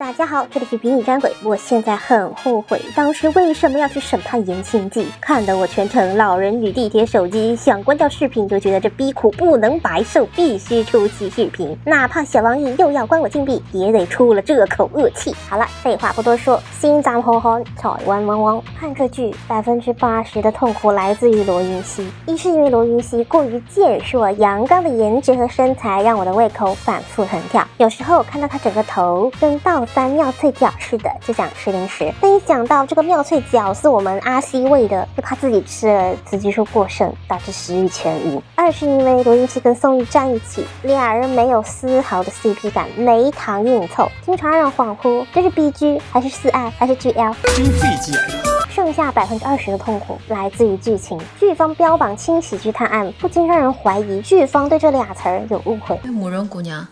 大家好，这里是比你沾鬼。我现在很后悔当时为什么要去审判言情记，看得我全程老人与地铁手机，想关掉视频就觉得这逼苦不能白受，必须出期视频，哪怕小王爷又要关我禁闭，也得出了这口恶气。好了，废话不多说，心脏轰轰，彩弯汪汪。看这剧，80%的痛苦来自于罗云熙，一是因为罗云熙过于健硕阳刚的颜值和身材，让我的胃口反复横跳。有时候看到他整个头跟倒三妙脆角似的，就想吃零食。但一想到这个妙脆角是我们阿西喂的，就怕自己吃了雌激素过剩，导致食欲全无。二是因为罗云熙跟宋玉站一起，俩人没有丝毫的 CP 感，没糖硬凑，经常让人恍惚，这是 BG 还是4爱还是 GL？ 真费解呀！剩下20%的痛苦来自于剧情，剧方标榜轻喜剧探案，不禁让人怀疑剧方对这俩词儿有误会。母人姑娘，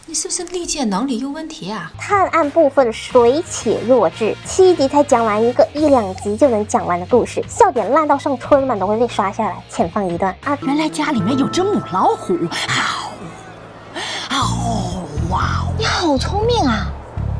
你是不是理解能力有问题啊？探案部分水且弱智，7集才讲完一个1、2集就能讲完的故事，笑点烂到上春晚都会被刷下来。浅放一段啊，原来家里面有只母老虎，哇！你好聪明啊！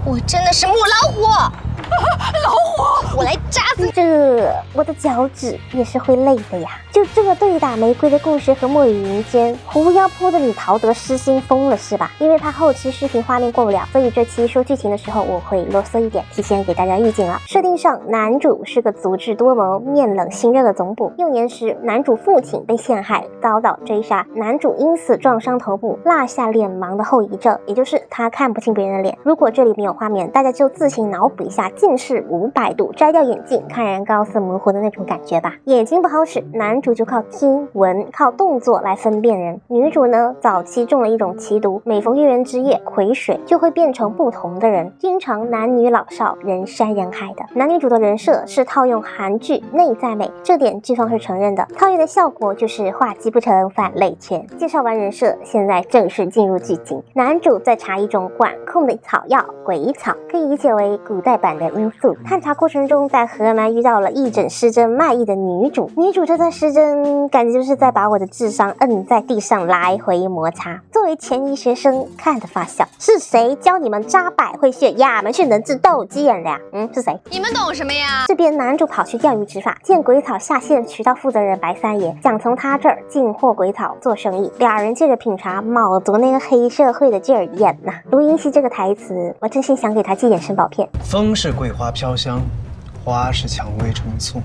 我真的是母老虎，老虎，我来扎死你！我的脚趾也是会累的呀。就这个对打玫瑰的故事和墨雨云间，狐妖扑的你陶德失心疯了是吧？因为他后期视频画面过不了，所以这期说剧情的时候我会啰嗦一点，提前给大家预警了。设定上，男主是个足智多谋、面冷心热的总捕。幼年时，男主父亲被陷害，遭到追杀，男主因此撞伤头部，落下脸盲的后遗症，也就是他看不清别人的脸。如果这里没有画面，大家就自行脑补一下近视500度，摘掉眼镜，看人高色模糊的那种感觉吧。眼睛不好使，男主就靠听闻、靠动作来分辨人。女主呢，早期中了一种奇毒，每逢月圆之夜癸水就会变成不同的人，经常男女老少人山人海的。男女主的人设是套用韩剧内在美，这点剧方是承认的。套用的效果就是画技不成反类圈。介绍完人设，现在正式进入剧情。男主在查一种管控的草药鬼草，可以理解为古代版的罂粟。探查过程中，在河南遇到了一诊失真卖艺的女主。女主这段失真，感觉就是在把我的智商摁在地上来回摩擦。作为前医学生，看得发笑。是谁教你们扎百会穴、亚门穴能治斗鸡眼的呀？是谁？你们懂什么呀？这边男主跑去钓鱼执法，见鬼草下线渠道负责人白三爷，想从他这儿进货鬼草做生意。俩人借着品茶卯足那个黑社会的劲儿演呐。卢英熙这个台词，我真心想给他寄点生宝片。风是桂花飘香，花是蔷薇冲簇，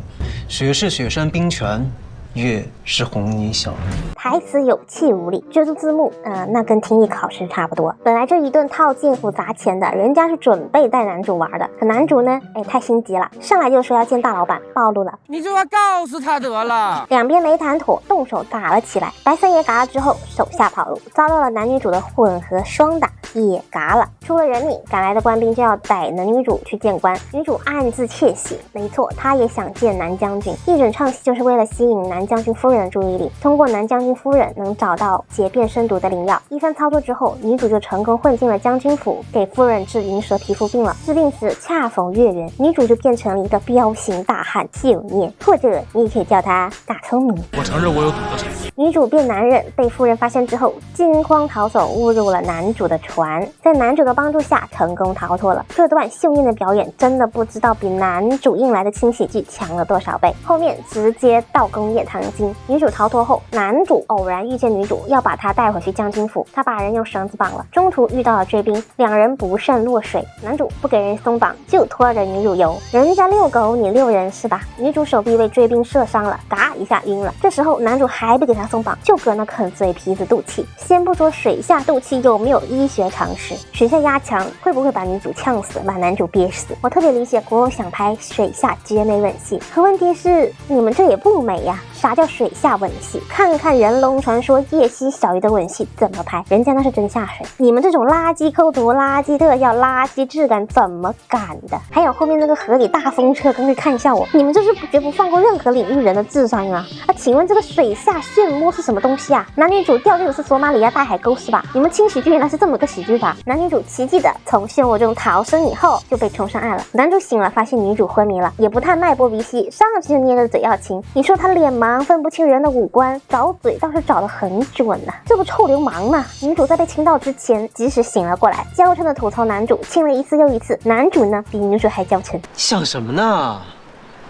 雪是雪山冰泉，月是红泥小屋。台词有气无力，追踪字幕，那跟听力考试差不多。本来这一顿套近乎砸钱的，人家是准备带男主玩的，可男主呢，太心急了，上来就说要见大老板，暴露了。你就要告诉他得了。两边没谈妥，动手打了起来。白三爷嘎了之后，手下跑路，遭到了男女主的混合双打，也嘎了。出了人命，赶来的官兵就要逮男女主去见官。女主暗自窃喜，没错，她也想见南将军。一整场戏就是为了吸引南将军夫人的注意力，通过南将军夫人能找到解变身毒的灵药。一番操作之后，女主就成功混进了将军府，给夫人治银蛇皮肤病了。治病时恰逢月圆，女主就变成了一个彪形大汉秀念，或者你也可以叫她大聪明。我承认我有赌的成分。女主变男人，被夫人发现之后，惊慌逃走，误入了男主的船，在男主的帮助下成功逃脱了。这段秀艳的表演，真的不知道比男主硬来的轻喜剧强了多少倍。后面直接到工业糖精。女主逃脱后，男主偶然遇见女主，要把她带回去将军府。他把人用绳子绑了，中途遇到了追兵，两人不慎落水。男主不给人松绑，就拖着女主游。人家遛狗，你遛人是吧？女主手臂被追兵射伤了，嘎一下晕了。这时候男主还不给她松绑，就搁那啃嘴皮子肚脐。先不说水下肚脐有没有医学常识，水下压强会不会把女主呛死，把男主憋死？我特别理解国友想拍水下绝美吻戏，可问题是你们这也不美呀。啥叫水下吻戏？看看人龙传说叶西小鱼的吻戏怎么拍，人家那是真下水。你们这种垃圾抠图、垃圾特效、垃圾质感怎么敢的？还有后面那个河里大风车，刚才看一下我，你们这是绝不放过任何领域人的智商啊！请问这个水下炫摸是什么东西啊？男女主掉进的是索马里亚大海沟是吧？你们轻喜剧原来是这么个喜剧法。男女主奇迹的从漩涡中逃生以后就被冲上岸了。男主醒了，发现女主昏迷了，也不探脉搏鼻息，上去就捏着嘴要亲。你说他脸盲王分不清人的五官，找嘴倒是找得很准呐。这不臭流氓吗？女主在被亲到之前及时醒了过来，娇嗔的吐槽男主亲了一次又一次，男主呢比女主还娇嗔。想什么呢？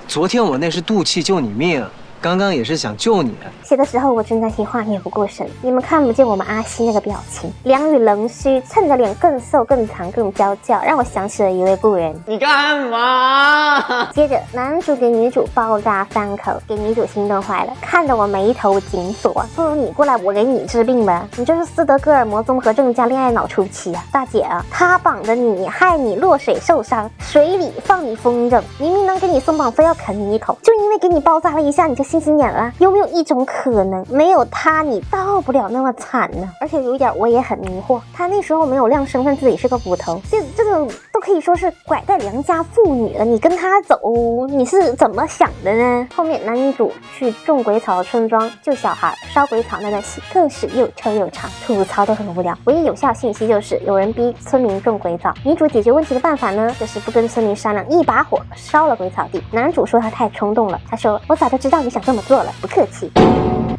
昨天我那是赌气救你命，刚刚也是想救你。写的时候我正在听画面不过神，你们看不见我们阿西那个表情，两语棱须，蹭着脸更瘦更长更娇俏，让我想起了一位故人。你干嘛？接着男主给女主爆炸3口，给女主心动坏了，看得我眉头紧锁。不如你过来，我给你治病吧。你这是斯德哥尔摩综合症加恋爱脑初期啊，大姐啊，他绑着你，害你落水受伤，水里放你风筝，明明能给你松绑，非要啃你一口，就因为给你爆炸了一下，你就信心眼了？有没有一种可能，没有他你到不了那么惨呢？而且有一点我也很迷惑，他那时候没有亮身份自己是个捕头，这种都可以说是拐带良家妇女了，你跟他走，你是怎么想的呢？后面男女主去种鬼草的村庄救小孩烧鬼草那段戏更是又臭又长，吐槽都很无聊。唯一有效信息就是有人逼村民种鬼草，女主解决问题的办法呢，就是不跟村民商量，一把火烧了鬼草地。男主说他太冲动了，他说我早就知道你想这么做了，不客气。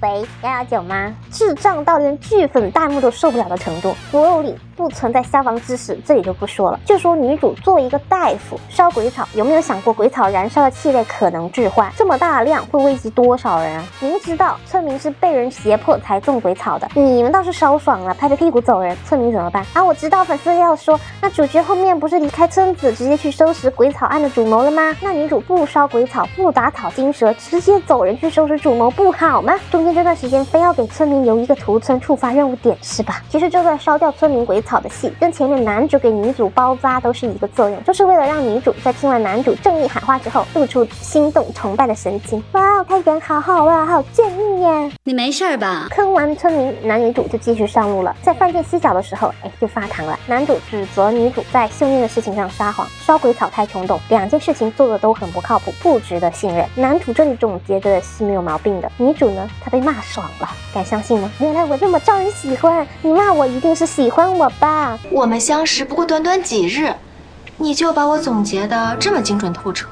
喂，要酒吗？智障到连剧粉弹幕都受不了的程度。所有里不存在消防知识，这里就不说了。就说女主作为一个大夫烧鬼草，有没有想过鬼草燃烧的气味可能致幻？这么大的量会危及多少人啊？明知道村民是被人胁迫才种鬼草的，你们倒是烧爽了，拍拍屁股走人，村民怎么办啊？我知道粉丝要说，那主角后面不是离开村子直接去收拾鬼草案的主谋了吗？那女主不烧鬼草，不打草惊蛇，直接走人去收拾主谋不好吗？中间这段时间非要给村民留一个屠村触发任务点是吧？其实这段烧掉村民鬼草的戏，跟前面男主给女主包扎都是一个作用，就是为了让女主在听完男主正义喊话之后，露出心动崇拜的神情。哇，他人好好啊，好正义呀！你没事吧？坑完村民，男女主就继续上路了。在饭店洗脚的时候，就发糖了。男主指责女主在秀念的事情上撒谎，烧鬼草太冲动，两件事情做的都很不靠谱，不值得信任。男主这里总结的是没有毛病的，女主呢，她被骂爽了，敢相信吗？原来我这么招人喜欢，你骂我一定是喜欢我吧？我们相识不过短短几日，你就把我总结的这么精准透彻，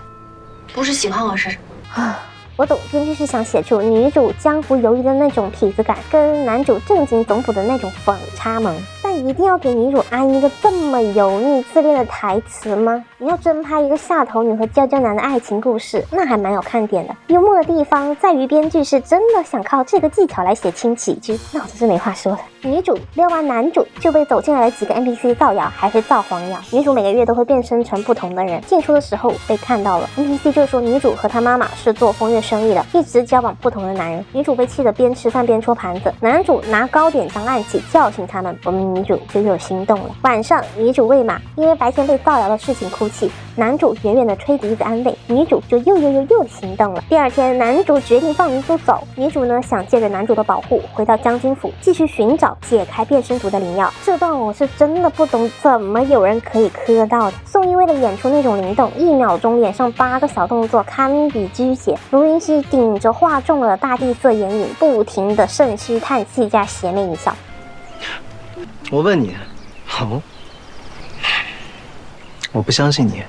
不是喜欢我是什么？我懂，编剧是想写出女主江湖游移的那种痞子感，跟男主正经总捕的那种反差萌。但一定要给女主安一个这么油腻自恋的台词吗？你要真拍一个下头女和娇娇男的爱情故事，那还蛮有看点的。幽默的地方在于编剧是真的想靠这个技巧来写轻喜剧，那我真是没话说了。女主撩完男主就被走进来的几个 NPC 造谣，还是造黄谣。女主每个月都会变身成不同的人，进出的时候被看到了。NPC 就说女主和她妈妈是做风月生意的，一直交往不同的男人。女主被气得边吃饭边戳盘子，男主拿糕点当暗器教训他们。我们女主就又心动了。晚上，女主喂马，因为白天被造谣的事情哭泣，男主远远的吹笛子安慰，女主就又心动了。第二天，男主决定放女主走，女主呢想借着男主的保护回到将军府，继续寻找解开变身族的灵药。这段我是真的不懂，怎么有人可以磕到的？宋轶为了演出那种灵动，1秒钟脸上8个小动作，堪比鸡血。卢云熙顶着画中了大地色眼影，不停的肾虚叹气加邪魅一笑。我问你，我不相信你。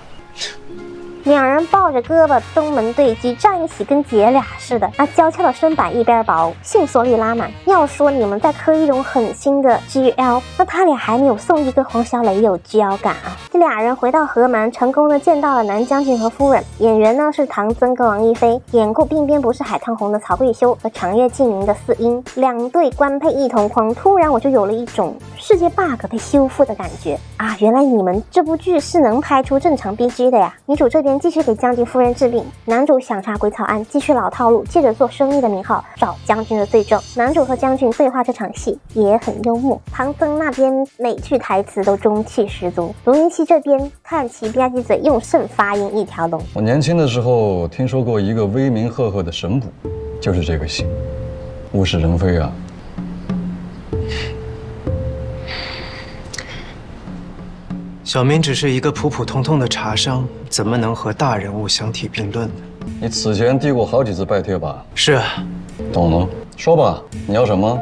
两人抱着胳膊东门对击，站一起跟姐俩似的。那娇俏的身板一边薄，性锁力拉满。要说你们在磕一种狠心的 GL， 那他俩还没有宋轶跟黄小磊有 GL 感啊。这俩人回到河门，成功的见到了南将军和夫人。演员呢是唐僧跟王一菲，演过《鬓边不是海棠红》的曹桂修和《长月烬明》的四英。两对官配一同框，突然我就有了一种世界 bug 被修复的感觉啊！原来你们这部剧是能拍出正常 BG 的呀。女主这边继续给将军夫人治病，男主想查鬼草案，继续老套路，借着做生意的名号找将军的罪证。男主和将军对话这场戏也很幽默，唐僧那边每句台词都中气十足，卢云熙这边看其吧唧嘴，用肾发音一条龙。我年轻的时候听说过一个威名赫赫的神捕，就是这个戏，物是人非啊。小明只是一个普普通通的茶商，怎么能和大人物相提并论呢？你此前递过好几次拜帖吧？是。懂了，说吧，你要什么？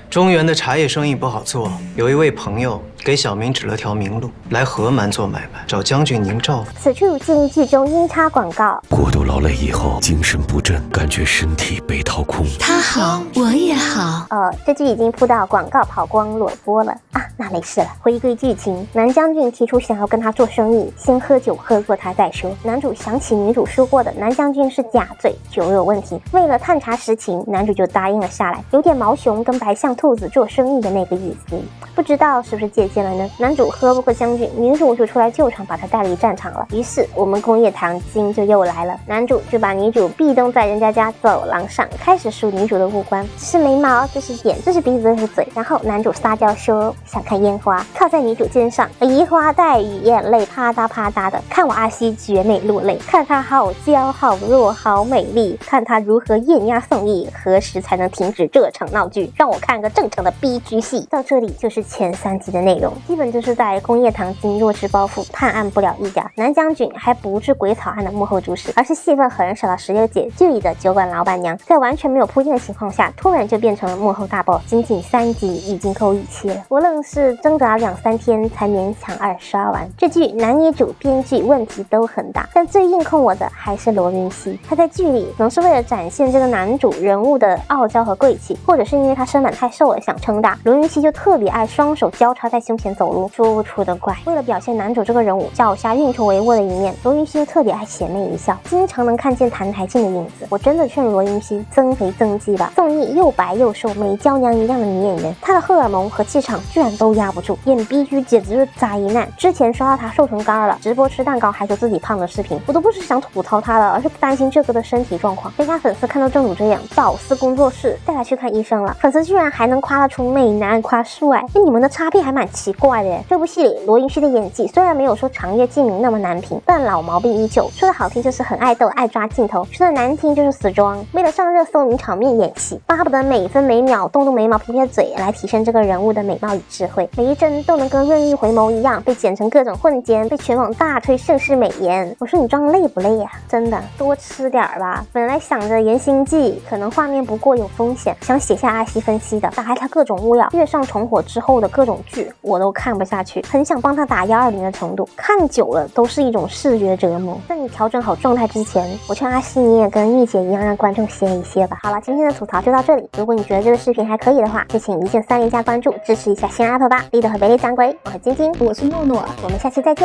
中原的茶叶生意不好做，有一位朋友给小明指了条明路，来河蛮做买卖，找将军您照付。此处建议剧中阴差广告。过度劳累以后，精神不振，感觉身体被掏空。他好，我也好。这剧已经铺到广告跑光裸播了啊，那没事了。回归剧情，南将军提出想要跟他做生意，先喝酒喝过他再说。男主想起女主说过的南将军是假醉，酒有问题。为了探查实情，男主就答应了下来，有点毛熊跟白象兔子做生意的那个意思。不知道是不是借鉴了呢？男主喝不过将军，女主就出来救场，把他带离战场了。于是我们工业糖精就又来了，男主就把女主壁咚在人家家走廊上，开始数女主的五官，这是眉毛，这是眼，这是鼻子，这是嘴。然后男主撒娇说想看烟花，靠在女主肩上，移花带雨，眼泪啪嗒啪嗒的。看我阿西绝美落泪，看她好娇好弱好美丽，看她如何艳压宋轶，何时才能停止这场闹剧？让我看个正常的 BG 戏。到这里就是前3集的内容，基本就是在工业糖精弱智包袱，判案不了一点。南将军还不是鬼草案的幕后主使，而是戏份很少的石榴姐剧里的酒馆老板娘，在完全没有铺垫的情况下，突然就变成了幕后大 boss。仅仅3集已经够义气了，我愣是挣扎2-3天才勉强2刷完。这剧男女主编剧问题都很大，但最硬控我的还是罗云熙。他在剧里可能是为了展现这个男主人物的傲娇和贵气，或者是因为他身板太瘦了想撑大，罗云熙就特别爱双手交叉在胸前走路，说不出的怪。为了表现男主这个人物脚下运筹帷幄的一面，罗云熙又特别爱邪魅一笑，经常能看见澹台烬的影子。我真的劝罗云熙增肥增肌吧，宋轶又白又瘦，美娇娘一样的女演员，她的荷尔蒙和气场居然都压不住，演 BG 简直是灾难。之前刷到她瘦成干了，直播吃蛋糕还说自己胖的视频，我都不是想吐槽她了，而是担心这个的身体状况。被他粉丝看到正主这样，保司工作室带他去看医生了，粉丝居然还能夸得出美男夸帅，你们的差别还蛮奇怪的耶。这部戏里罗云熙的演技虽然没有说长月烬明那么难评，但老毛病依旧。说的好听就是很爱逗爱抓镜头，说的难听就是死装，为了上热搜名场面演戏，巴不得每分每秒动动眉毛撇撇嘴来提升这个人物的美貌与智慧，每一帧都能跟润玉回眸一样被剪成各种混剪，被全网大推盛世美颜。我说你装累不累呀？真的多吃点吧。本来想着言行记可能画面不过有风险，想写下阿西分析的，打开他各种物料，月上重火之后的各种剧我都看不下去，很想帮他打120的程度，看久了都是一种视觉折磨。在你调整好状态之前，我劝阿西你也跟玉姐一样让观众歇一歇吧。好了，今天的吐槽就到这里，如果你觉得这个视频还可以的话，就请一键3连加关注支持一下新 UP 吧。立德和贝利讲鬼，我是晶晶，我是诺诺，我们下期再见。